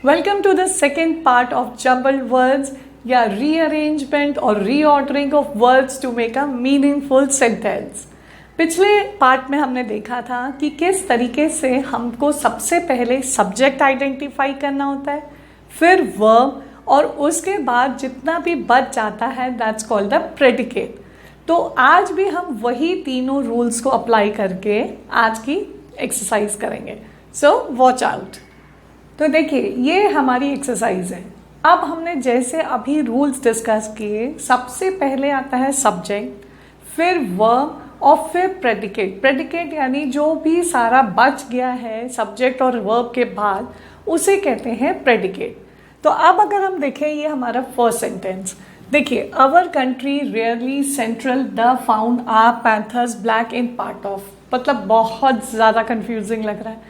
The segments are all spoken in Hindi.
Welcome to the second part of jumbled words या rearrangement और reordering of words to make a meaningful sentence. पिछले पार्ट में हमने देखा था कि किस तरीके से हमको सबसे पहले सब्जेक्ट आइडेंटिफाई करना होता है, फिर वर्ब और उसके बाद जितना भी बच जाता है दैट्स कॉल्ड द प्रेडिकेट. तो आज भी हम वही तीनों रूल्स को अप्लाई करके आज की एक्सरसाइज करेंगे. So watch out. तो देखिए ये हमारी एक्सरसाइज है. अब हमने जैसे अभी रूल्स डिस्कस किए, सबसे पहले आता है सब्जेक्ट, फिर वर्ब और फिर प्रेडिकेट. प्रेडिकेट यानी जो भी सारा बच गया है सब्जेक्ट और वर्ब के बाद उसे कहते हैं प्रेडिकेट. तो अब अगर हम देखें ये हमारा फर्स्ट सेंटेंस. देखिए, our country rarely central the found are panthers black in part of. मतलब बहुत ज़्यादा कंफ्यूजिंग लग रहा है,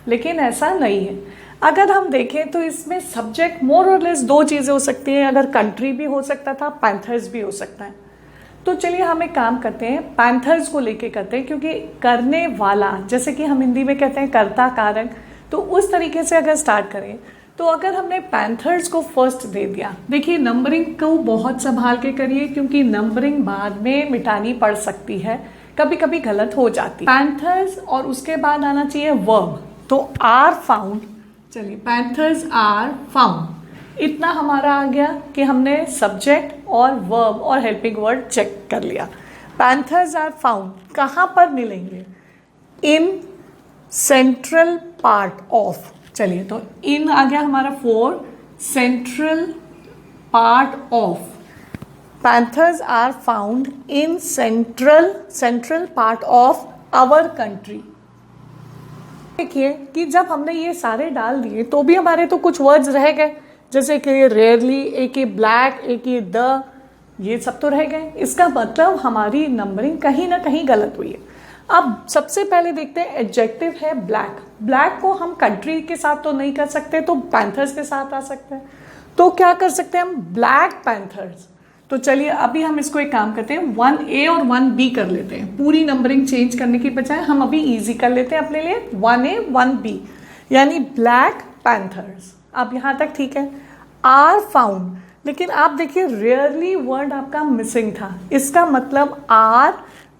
लेकिन ऐसा नहीं है. अगर हम देखें तो इसमें सब्जेक्ट मोर और लेस दो चीज़ें हो सकती हैं. अगर कंट्री भी हो सकता था, पैंथर्स भी हो सकता है. तो चलिए हम एक काम करते हैं, पैंथर्स को लेके करते हैं, क्योंकि करने वाला, जैसे कि हम हिंदी में कहते हैं कर्ता कारक, तो उस तरीके से अगर स्टार्ट करें तो अगर हमने पैंथर्स को फर्स्ट दे दिया, देखिए नंबरिंग को बहुत संभाल के करिए क्योंकि नंबरिंग बाद में मिटानी पड़ सकती है, कभी कभी गलत हो जाती है. पैंथर्स और उसके बाद आना चाहिए वर्ब. तो आर फाउंड, चलिए पैंथर्स आर फाउंड, इतना हमारा आ गया कि हमने सब्जेक्ट और वर्ब और हेल्पिंग वर्ड चेक कर लिया. पैंथर्स आर फाउंड कहाँ पर मिलेंगे? In central part of. चलिए तो इन आ गया हमारा four, central part of. Panthers are found in central part of our country. देखिए कि जब हमने ये सारे डाल दिए तो भी हमारे तो कुछ वर्ड्स रह गए, जैसे कि रेयरली, एक ही ब्लैक, एक ही द, ये सब तो रह गए. इसका मतलब हमारी नंबरिंग कहीं ना कहीं गलत हुई है. अब सबसे पहले देखते हैं एडजेक्टिव है ब्लैक. ब्लैक को हम कंट्री के साथ तो नहीं कर सकते, तो पैंथर्स के साथ आ सकते हैं. तो क्या कर सकते हैं हम? Black panthers. तो चलिए अभी हम इसको एक काम करते हैं, 1A और 1B कर लेते हैं. पूरी नंबरिंग चेंज करने की बजाय हम अभी इजी कर लेते हैं अपने लिए. 1A 1B यानी ब्लैक पैंथर्स. अब यहाँ तक ठीक है. आर फाउंड, लेकिन आप देखिए रेयरली वर्ड आपका मिसिंग था. इसका मतलब आर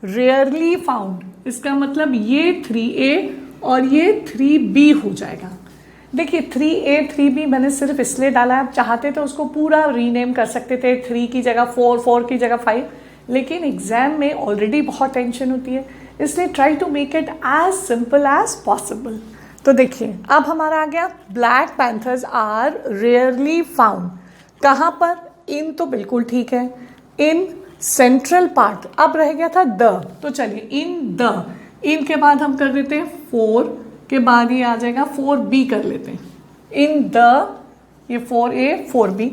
रेयरली फाउंड, इसका मतलब ये 3A और ये 3B हो जाएगा. देखिए 3A 3B मैंने सिर्फ इसलिए डाला है, आप चाहते तो उसको पूरा रीनेम कर सकते थे, 3 की जगह 4, 4 की जगह 5, लेकिन एग्जाम में ऑलरेडी बहुत टेंशन होती है, इसलिए try to make it as simple as possible. तो देखिए अब हमारा आ गया black panthers are rarely found. कहाँ पर? इन तो बिल्कुल ठीक है. In central part. अब रह गया था द, तो चलिए इन द, इन के बाद हम कर देते हैं 4 के बाद ये आ जाएगा 4B कर लेते हैं. इन द, ये 4A 4B,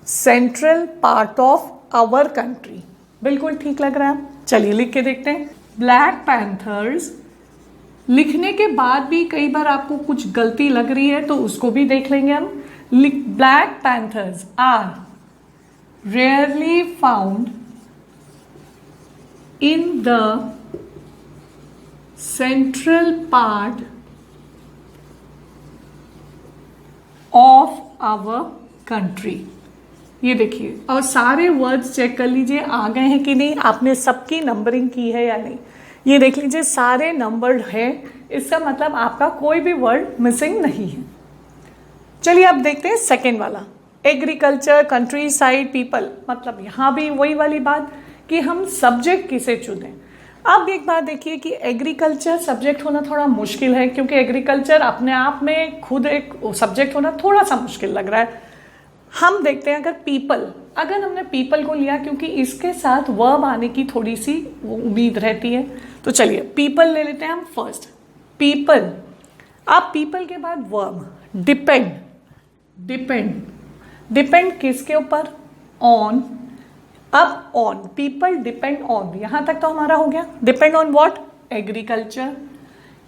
central part of our country. बिल्कुल ठीक लग रहा है. चलिए लिख के देखते हैं. Black panthers. लिखने के बाद भी कई बार आपको कुछ गलती लग रही है तो उसको भी देख लेंगे हम. Black panthers are rarely found in the central part of our country. ये देखिए, और सारे वर्ड्स चेक कर लीजिए आ गए हैं कि नहीं, आपने सबकी नंबरिंग की है या नहीं. ये देख लीजिए सारे नंबर्ड है, इसका मतलब आपका कोई भी वर्ड मिसिंग नहीं है. चलिए अब देखते हैं सेकेंड वाला, एग्रीकल्चर, कंट्री साइड, पीपल. मतलब यहाँ भी वही वाली बात कि हम सब्जेक्ट किसे चुनें. अब एक बात देखिए कि एग्रीकल्चर सब्जेक्ट होना थोड़ा मुश्किल है, क्योंकि एग्रीकल्चर अपने आप में खुद एक सब्जेक्ट होना थोड़ा सा मुश्किल लग रहा है. हम देखते हैं अगर पीपल, अगर हमने पीपल को लिया क्योंकि इसके साथ वर्ब आने की थोड़ी सी उम्मीद रहती है, तो चलिए पीपल ले लेते हैं हम फर्स्ट. पीपल. अब पीपल के बाद वर्ब. डिपेंड. डिपेंड. डिपेंड किसके ऊपर? ऑन. अब ऑन, पीपल डिपेंड ऑन, यहां तक तो हमारा हो गया. Depend on what? एग्रीकल्चर.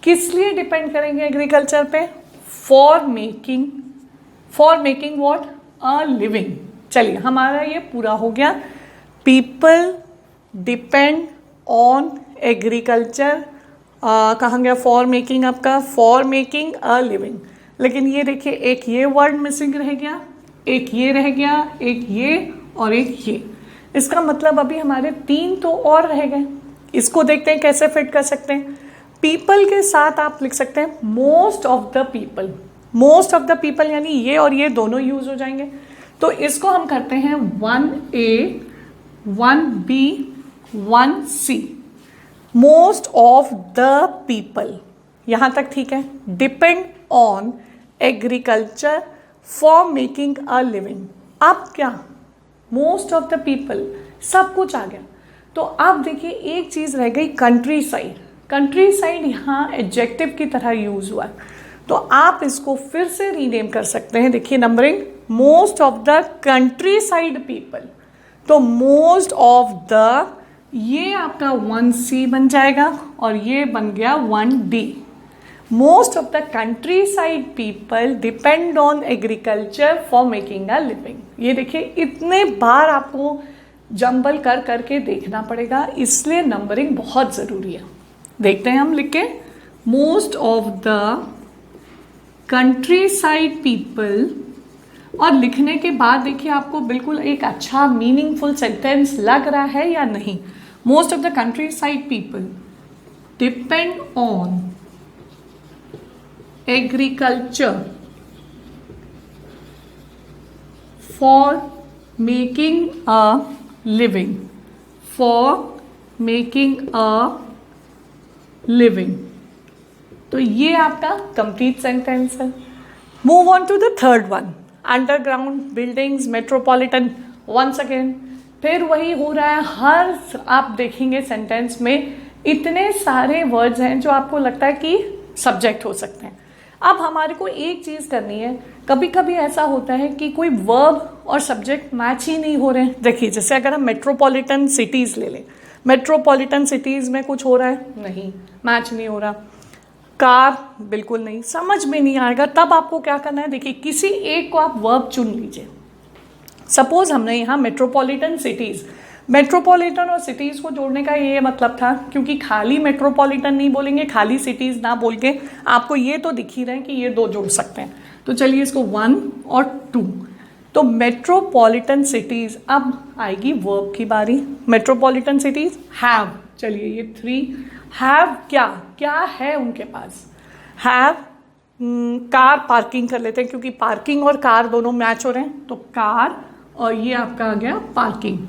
किस लिए डिपेंड करेंगे एग्रीकल्चर पे? For making. For making what? A living. चलिए हमारा ये पूरा हो गया. People depend on agriculture. कहाँ गया फॉर मेकिंग आपका? For making a living. लेकिन ये देखिए एक ये वर्ड मिसिंग रह गया, एक ये रह गया, एक ये और एक ये। इसका मतलब अभी हमारे 3 तो और रह गए। इसको देखते हैं कैसे फिट कर सकते हैं। पीपल के साथ आप लिख सकते हैं most of the people. Most of the people यानी ये और ये दोनों यूज हो जाएंगे। तो इसको हम करते हैं 1A 1B 1C। Most of the people, यहां तक ठीक है। Depend on agriculture for making a living. अब क्या, मोस्ट ऑफ द पीपल, सब कुछ आ गया। तो अब देखिए एक चीज रह गई, कंट्री साइड। कंट्री साइड यहाँ एडजेक्टिव की तरह यूज हुआ है, तो आप इसको फिर से रीनेम कर सकते हैं। देखिए numbering, most of the country side people, तो मोस्ट ऑफ द, ये आपका 1C बन जाएगा और ये बन गया 1D। Most of the country side people depend on agriculture for making a living. ये देखिए इतने बार आपको जंबल कर करके देखना पड़ेगा, इसलिए नंबरिंग बहुत जरूरी है। देखते हैं हम लिख के, most of the country side people, और लिखने के बाद देखिए आपको बिल्कुल एक अच्छा मीनिंगफुल सेंटेंस लग रहा है या नहीं। Most of the country side people depend on agriculture for making a living, for making a living. तो ये आपका कंप्लीट सेंटेंस है। Move on to the third one, underground buildings, metropolitan. Once again फिर वही हो रहा है, हर आप देखेंगे सेंटेंस में इतने सारे वर्ड्स हैं जो आपको लगता है कि सब्जेक्ट हो सकते हैं। अब हमारे को एक चीज करनी है, कभी कभी ऐसा होता है कि कोई वर्ब और सब्जेक्ट मैच ही नहीं हो रहे हैं। देखिए जैसे अगर हम मेट्रोपॉलिटन सिटीज ले लें, मेट्रोपॉलिटन सिटीज में कुछ हो रहा है, नहीं, मैच नहीं हो रहा। कार बिल्कुल नहीं, समझ में नहीं आएगा। तब आपको क्या करना है, देखिए किसी एक को आप वर्ब चुन लीजिए। सपोज हमने यहाँ मेट्रोपॉलिटन सिटीज, मेट्रोपॉलिटन और सिटीज को जोड़ने का ये मतलब था, क्योंकि खाली मेट्रोपॉलिटन नहीं बोलेंगे, खाली सिटीज ना बोल के आपको ये तो दिख ही रहे हैं कि ये 2 जोड़ सकते हैं। तो चलिए इसको 1 और 2, तो मेट्रोपॉलिटन सिटीज। अब आएगी वर्ब की बारी। मेट्रोपॉलिटन सिटीज हैव, चलिए ये 3, हैव क्या क्या है उनके पास। हैव कार पार्किंग कर लेते हैं, क्योंकि पार्किंग और कार दोनों मैच हो रहे हैं, तो कार और ये आपका आ गया parking.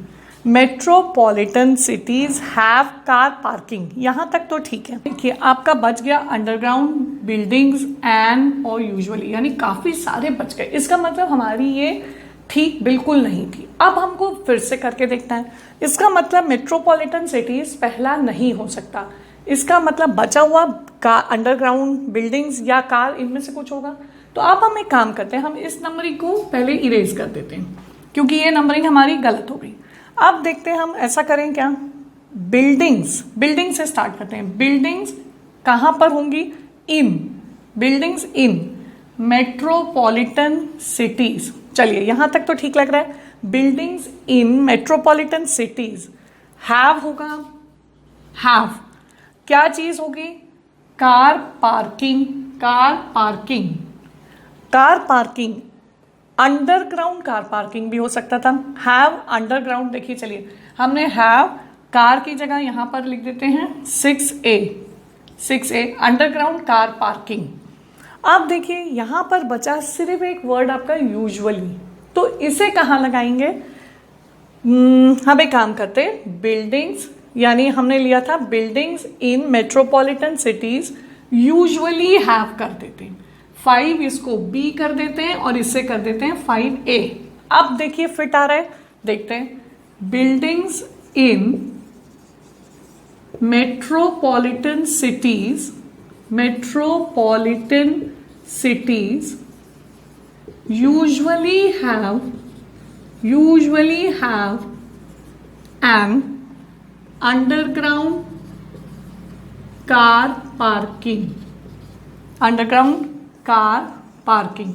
Metropolitan cities have car parking, यहां तक तो ठीक है। देखिए आपका बच गया अंडरग्राउंड बिल्डिंग्स एंड और यूजुअली, यानी काफी सारे बच गए। इसका मतलब हमारी ये ठीक बिल्कुल नहीं थी। अब हमको फिर से करके देखना है। इसका मतलब मेट्रोपॉलिटन सिटीज पहला नहीं हो सकता, इसका मतलब बचा हुआ का अंडरग्राउंड बिल्डिंग्स या कार, इनमें से कुछ होगा। तो अब हम एक काम करते हैं, हम इस नंबरिंग को पहले इरेज कर देते हैं, क्योंकि ये नंबरिंग हमारी गलत हो गई। अब देखते हैं हम ऐसा करें क्या, बिल्डिंग्स, बिल्डिंग से स्टार्ट करते हैं। बिल्डिंग्स कहां पर होंगी, इन, बिल्डिंग्स इन मेट्रोपॉलिटन सिटीज। चलिए यहां तक तो ठीक लग रहा है। Buildings in metropolitan cities, have होगा, हैव क्या चीज होगी, car parking, car parking, car parking. Underground car parking भी हो सकता था, हैव अंडरग्राउंड। देखिए चलिए हमने हैव कार की जगह यहां पर लिख देते हैं 6A, 6A underground car parking. अब देखिए यहां पर बचा सिर्फ एक वर्ड आपका यूजुअली, तो इसे कहां लगाएंगे। हम एक काम करते हैं, बिल्डिंग्स, यानी हमने लिया था buildings in metropolitan cities usually have कर देते हैं, 5 इसको B कर देते हैं और इससे कर देते हैं 5A। अब देखिए फिट आ रहा है, देखते हैं। Buildings in metropolitan cities, metropolitan cities usually have an underground car parking, underground car parking.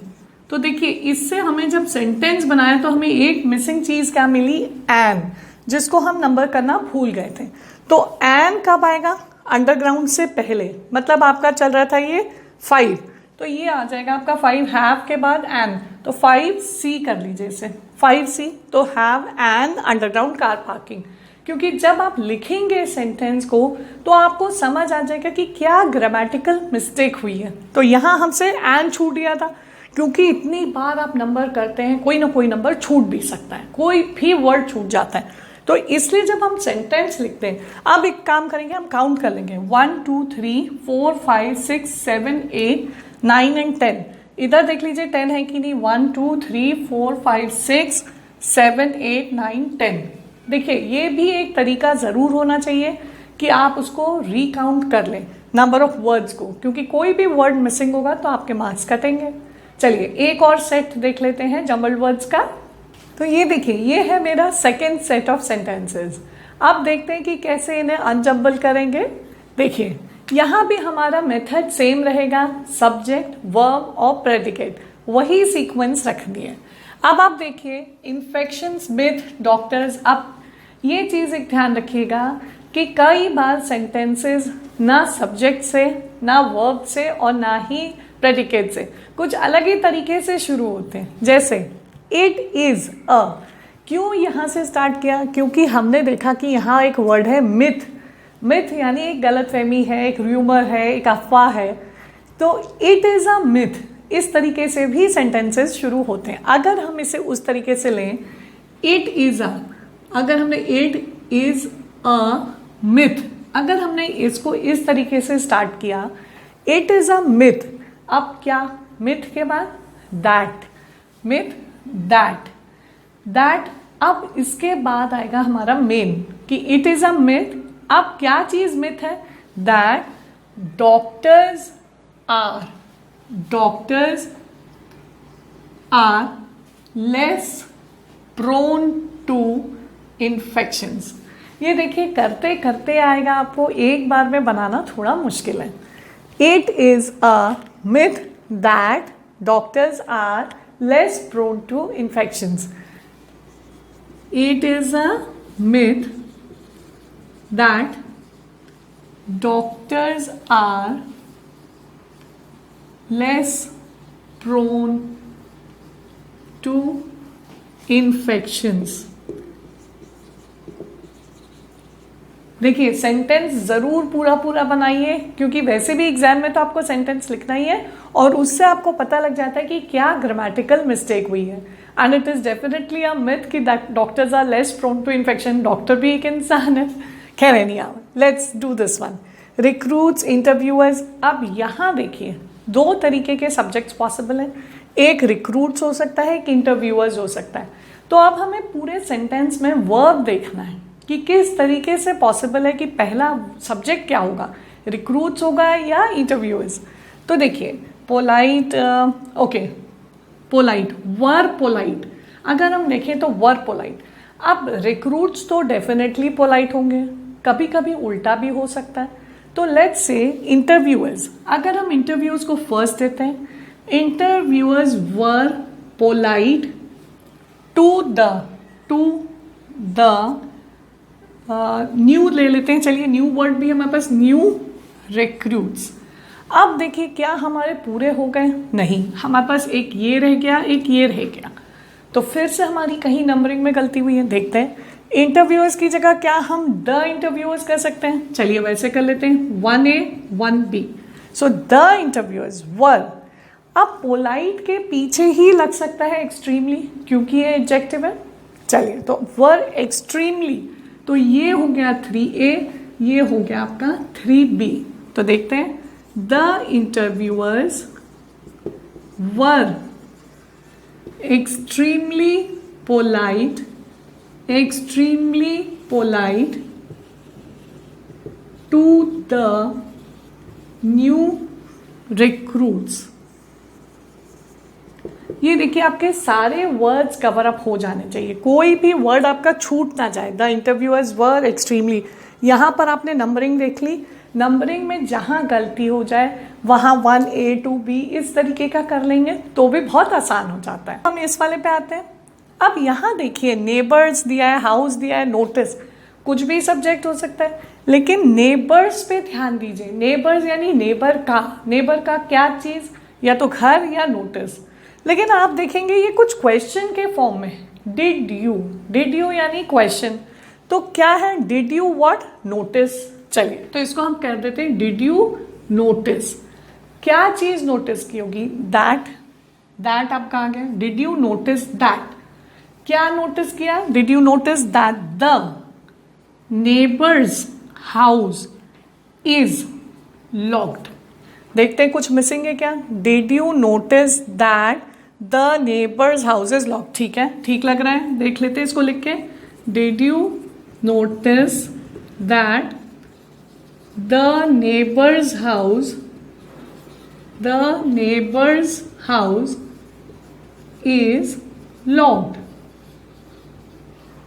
तो देखिए इससे हमें जब सेंटेंस बनाया तो हमें एक मिसिंग चीज क्या मिली, एन, जिसको हम नंबर करना भूल गए थे। तो एन कब आएगा, अंडरग्राउंड से पहले, मतलब आपका चल रहा था ये 5, तो ये आ जाएगा आपका 5 हैव के बाद एन, तो 5C कर लीजिए इसे, 5C। तो have an underground car parking, क्योंकि जब आप लिखेंगे सेंटेंस को तो आपको समझ आ जाएगा कि क्या ग्रामेटिकल मिस्टेक हुई है। तो यहाँ हमसे एन छूट गया था, क्योंकि इतनी बार आप नंबर करते हैं कोई ना कोई नंबर छूट भी सकता है, कोई भी वर्ड छूट जाता है। तो इसलिए जब हम सेंटेंस लिखते हैं, अब एक काम करेंगे, हम काउंट कर लेंगे 1 2 3 4 5 6 7 8 9 एंड 10। इधर देख लीजिए 10 है कि नहीं, 1 2 3 4 5 6 7 8 9 10। देखिए ये भी एक तरीका ज़रूर होना चाहिए कि आप उसको रिकाउंट कर लें नंबर ऑफ वर्ड्स को, क्योंकि कोई भी वर्ड मिसिंग होगा तो आपके मार्क्स कटेंगे। चलिए एक और सेट देख लेते हैं जम्बल्ड वर्ड्स का। तो ये देखिए, ये है मेरा सेकेंड सेट ऑफ सेंटेंसेस। अब देखते हैं कि कैसे इन्हें अनजम्बल करेंगे। देखिए यहाँ भी हमारा मेथड सेम रहेगा, सब्जेक्ट, वर्ब और प्रेडिकेट, वही सीक्वेंस रखनी है। अब आप देखिए इन्फेक्शंस विद डॉक्टर्स। अब ये चीज़ एक ध्यान रखिएगा कि कई बार सेंटेंसेस ना सब्जेक्ट से, ना वर्ब से और ना ही प्रेडिकेट से, कुछ अलग ही तरीके से शुरू होते हैं। जैसे इट इज़ अ, क्यों यहाँ से स्टार्ट किया? क्योंकि हमने देखा कि यहाँ एक वर्ड है मिथ। मिथ यानी एक गलतफहमी है, एक र्यूमर है, एक अफवाह है। तो इट इज़ अ मिथ, इस तरीके से भी सेंटेंसेस शुरू होते हैं। अगर हम इसे उस तरीके से लें, इट इज़ अ, अगर हमने इट इज़ अ मिथ, अगर हमने इसको इस तरीके से स्टार्ट किया, इट इज़ अ मिथ। अब क्या? मिथ के बाद दैट, मिथ दैट, दैट। अब इसके बाद आएगा हमारा मेन कि इट इज़ अ मिथ। अब क्या चीज़ मिथ है? That doctors are, doctors are less prone to infections. ये देखिए करते करते आएगा, आपको एक बार में बनाना थोड़ा मुश्किल है। It is a myth that doctors are less prone to infections. It is a myth that doctors are less prone to infections. देखिए सेंटेंस ज़रूर पूरा पूरा बनाइए, क्योंकि वैसे भी एग्जाम में तो आपको सेंटेंस लिखना ही है और उससे आपको पता लग जाता है कि क्या ग्रामेटिकल मिस्टेक हुई है। And it is definitely a myth कि doctors are less prone to infection. Doctor भी एक इंसान है। खैर anyhow, let's do this one. Recruits, interviewers. अब यहाँ देखिए दो तरीके के सब्जेक्ट्स पॉसिबल हैं, एक रिक्रूट्स हो सकता है, एक इंटरव्यूअर्स हो सकता है। तो अब हमें पूरे सेंटेंस में वर्ब देखना है कि किस तरीके से पॉसिबल है कि पहला सब्जेक्ट क्या होगा, रिक्रूट्स होगा या इंटरव्यूअर्स। तो देखिए पोलाइट, ओके पोलाइट, वर पोलाइट। अगर हम देखें तो वर पोलाइट। अब रिक्रूट्स तो डेफिनेटली पोलाइट होंगे, कभी कभी उल्टा भी हो सकता है। तो लेट्स से इंटरव्यूअर्स, अगर हम इंटरव्यूअर्स को फर्स्ट देते हैं, interviewers were polite to the new ले लेते हैं। चलिए न्यू वर्ड भी हमारे पास, न्यू रिक्रूट्स। अब देखिए क्या हमारे पूरे हो गए? नहीं, हमारे पास एक ये रह गया, एक ये रह गया। तो फिर से हमारी कहीं नंबरिंग में गलती हुई है। देखते हैं इंटरव्यूअर्स की जगह क्या हम द इंटरव्यूअर्स कर सकते हैं? चलिए वैसे कर लेते हैं, 1A 1B। So the interviewers were. अब पोलाइट के पीछे ही लग सकता है एक्सट्रीमली, क्योंकि ये एडजेक्टिव है। चलिए तो वर एक्सट्रीमली, तो ये हो गया 3A, ये हो गया आपका 3B। तो देखते हैं, the interviewers were extremely polite to the new recruits। ये देखिए आपके सारे वर्ड्स कवर अप हो जाने चाहिए, कोई भी वर्ड आपका छूट ना जाए। द इंटरव्यूअर्स वर एक्सट्रीमली, यहाँ पर आपने नंबरिंग देख ली, नंबरिंग में जहाँ गलती हो जाए वहाँ 1A 2B इस तरीके का कर लेंगे तो भी बहुत आसान हो जाता है। हम इस वाले पे आते हैं। अब यहाँ देखिए नेबर्स दिया है, हाउस दिया है, नोटिस, कुछ भी सब्जेक्ट हो सकता है, लेकिन नेबर्स पे ध्यान दीजिए। नेबर्स यानी नेबर का क्या चीज़? या तो घर या नोटिस। लेकिन आप देखेंगे ये कुछ क्वेश्चन के फॉर्म में, डिड यू यानी क्वेश्चन। तो क्या है डिड यू व्हाट, नोटिस। चलिए तो इसको हम कर देते हैं डिड यू नोटिस। क्या चीज नोटिस की होगी, दैट आप कहा गया, डिड यू नोटिस दैट। क्या नोटिस किया, did you notice that the neighbours house is locked. देखते हैं कुछ मिसिंग है क्या, did you notice that the neighbours house is locked. ठीक है, ठीक लग रहा है, देख लेते हैं इसको लिख के, did you notice that the neighbours house is locked.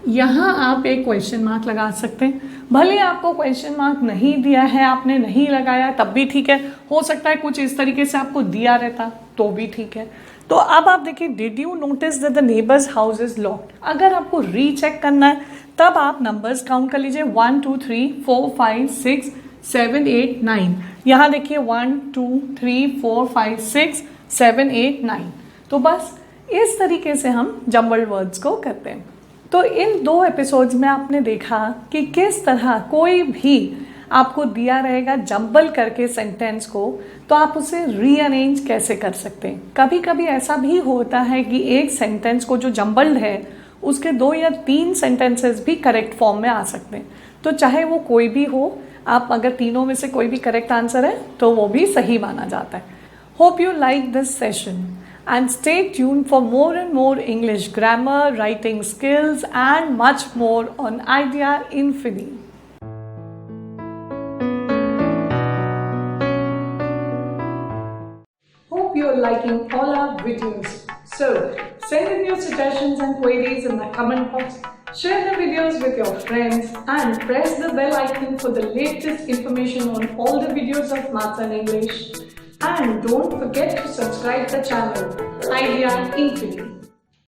यहां आप एक क्वेश्चन मार्क लगा सकते हैं। भले आपको क्वेश्चन मार्क नहीं दिया है, आपने नहीं लगाया तब भी ठीक है, हो सकता है कुछ इस तरीके से आपको दिया रहता तो भी ठीक है। तो अब आप देखिए did you notice that the neighbours house is locked. अगर आपको रीचेक करना है तब आप नंबर्स काउंट कर लीजिए, 1 2 3 4 5 6 7 8 9। यहां देखिए 1 2 3 4 5 6 7 8 9। तो बस इस तरीके से हम जम्बल्ड वर्ड्स को करते हैं। तो इन 2 एपिसोड्स में आपने देखा कि किस तरह कोई भी आपको दिया रहेगा जम्बल करके सेंटेंस को, तो आप उसे रीअरेंज कैसे कर सकते हैं। कभी कभी ऐसा भी होता है कि एक सेंटेंस को जो जम्बल्ड है उसके 2 या 3 सेंटेंसेस भी करेक्ट फॉर्म में आ सकते हैं। तो चाहे वो कोई भी हो, आप अगर तीनों में से कोई भी करेक्ट आंसर है तो वो भी सही माना जाता है। Hope you like this session and stay tuned for more and more English grammar, writing skills and much more on Idea Infini. Hope you're liking all our videos. So, send in your suggestions and queries in the comment box. Share the videos with your friends and press the bell icon for the latest information on all the videos of Maths and English. And don't forget to subscribe the channel Idea Infini.